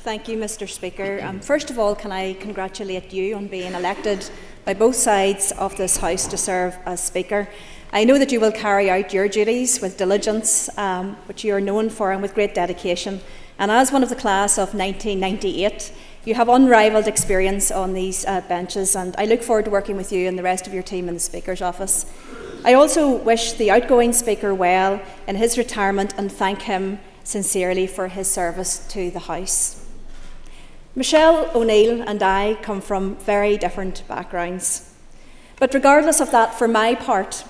Thank you, Mr. Speaker. First of all, can I congratulate you on being elected by both sides of this House to serve as Speaker. I know that you will carry out your duties with diligence, which you are known for, and with great dedication. And as one of the class of 1998, you have unrivalled experience on these benches, and I look forward to working with you and the rest of your team in the Speaker's office. I also wish the outgoing Speaker well in his retirement and thank him sincerely for his service to the House. Michelle O'Neill and I come from very different backgrounds. But regardless of that, for my part,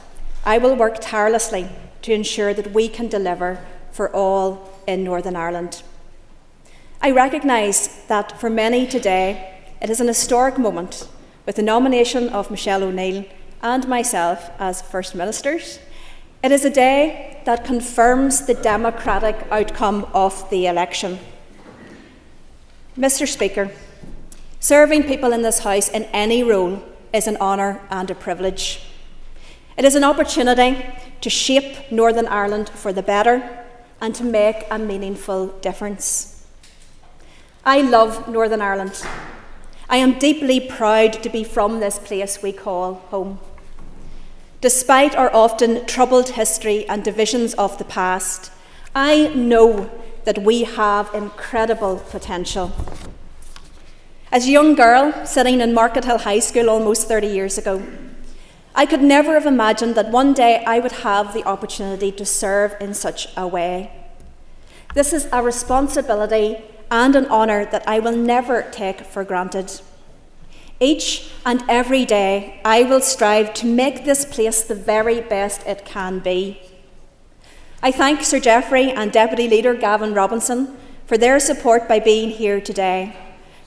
I will work tirelessly to ensure that we can deliver for all in Northern Ireland. I recognise that for many today, it is an historic moment with the nomination of Michelle O'Neill and myself as First Ministers. It is a day that confirms the democratic outcome of the election. Mr. Speaker, serving people in this House in any role is an honour and a privilege. It is an opportunity to shape Northern Ireland for the better and to make a meaningful difference. I love Northern Ireland. I am deeply proud to be from this place we call home. Despite our often troubled history and divisions of the past, I know that we have incredible potential. As a young girl sitting in Market Hill High School almost 30 years ago, I could never have imagined that one day I would have the opportunity to serve in such a way. This is a responsibility and an honour that I will never take for granted. Each and every day, I will strive to make this place the very best it can be. I thank Sir Geoffrey and Deputy Leader Gavin Robinson for their support by being here today,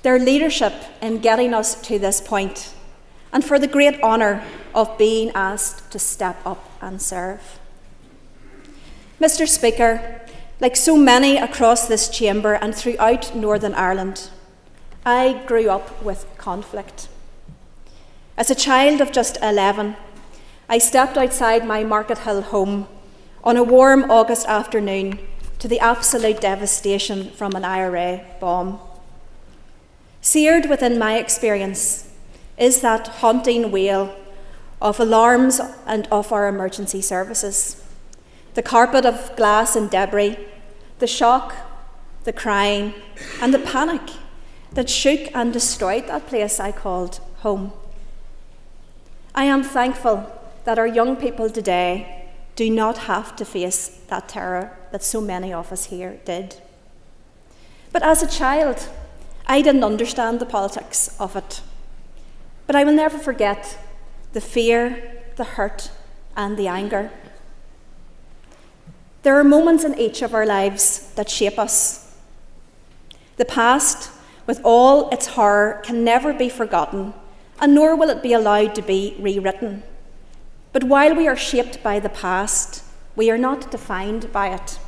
their leadership in getting us to this point, and for the great honour of being asked to step up and serve. Mr. Speaker, like so many across this chamber and throughout Northern Ireland, I grew up with conflict. As a child of just 11, I stepped outside my Market Hill home on a warm August afternoon to the absolute devastation from an IRA bomb. Seared within my experience is that haunting wail of alarms and of our emergency services. The carpet of glass and debris, the shock, the crying, and the panic that shook and destroyed that place I called home. I am thankful that our young people today do not have to face that terror that so many of us here did. But as a child, I didn't understand the politics of it. But I will never forget the fear, the hurt, and the anger. There are moments in each of our lives that shape us. The past, with all its horror, can never be forgotten, and nor will it be allowed to be rewritten. But while we are shaped by the past, we are not defined by it.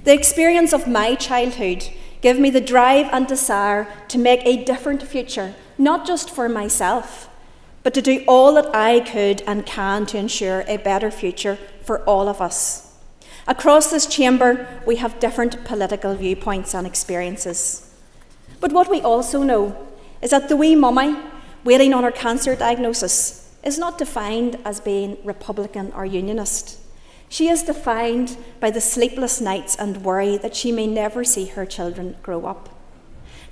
The experience of my childhood gave me the drive and desire to make a different future, not just for myself, but to do all that I could and can to ensure a better future for all of us. Across this chamber, we have different political viewpoints and experiences. But what we also know is that the wee mummy waiting on her cancer diagnosis is not defined as being Republican or Unionist. She is defined by the sleepless nights and worry that she may never see her children grow up.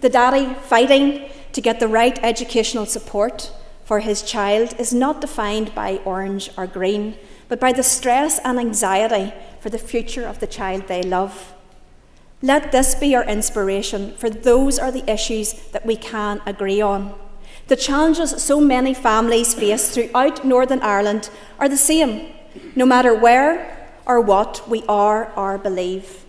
The daddy fighting to get the right educational support for his child is not defined by orange or green, but by the stress and anxiety for the future of the child they love. Let this be our inspiration, for those are the issues that we can agree on. The challenges so many families face throughout Northern Ireland are the same, no matter where or what we are or believe.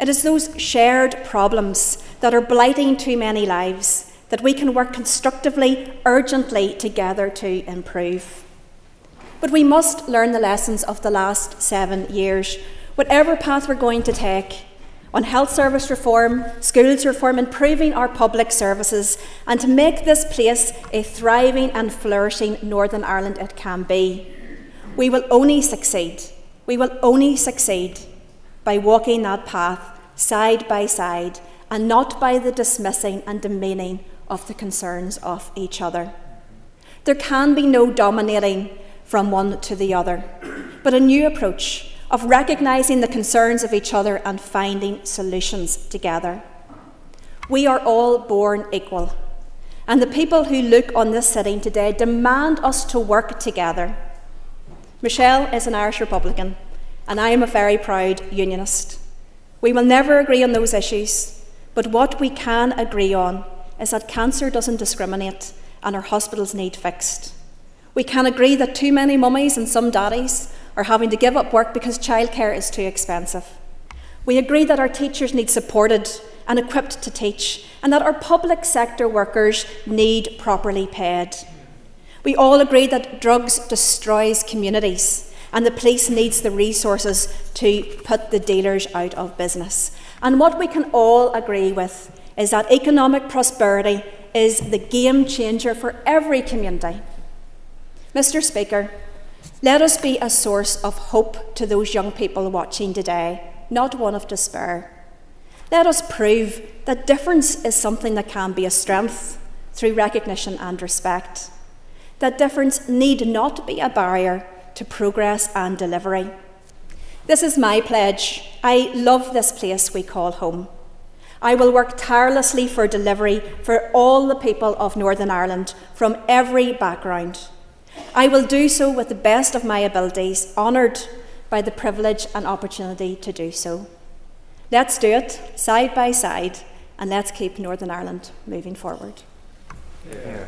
It is those shared problems that are blighting too many lives that we can work constructively, urgently together to improve. But we must learn the lessons of the last 7 years, whatever path we're going to take, on health service reform, schools reform, improving our public services, and to make this place a thriving and flourishing Northern Ireland it can be. We will only succeed by walking that path side by side and not by the dismissing and demeaning of the concerns of each other. There can be no dominating from one to the other, but a new approach of recognising the concerns of each other and finding solutions together. We are all born equal, and the people who look on this sitting today demand us to work together. Michelle is an Irish Republican, and I am a very proud Unionist. We will never agree on those issues, but what we can agree on is that cancer doesn't discriminate and our hospitals need fixed. We can agree that too many mummies and some daddies are having to give up work because childcare is too expensive. We agree that our teachers need supported and equipped to teach, and that our public sector workers need properly paid. We all agree that drugs destroys communities, and the police needs the resources to put the dealers out of business. And what we can all agree with is that economic prosperity is the game changer for every community. Mr. Speaker, let us be a source of hope to those young people watching today, not one of despair. Let us prove that difference is something that can be a strength through recognition and respect. That difference need not be a barrier to progress and delivery. This is my pledge. I love this place we call home. I will work tirelessly for delivery for all the people of Northern Ireland from every background. I will do so with the best of my abilities, honoured by the privilege and opportunity to do so. Let's do it side by side, and let's keep Northern Ireland moving forward. Yeah.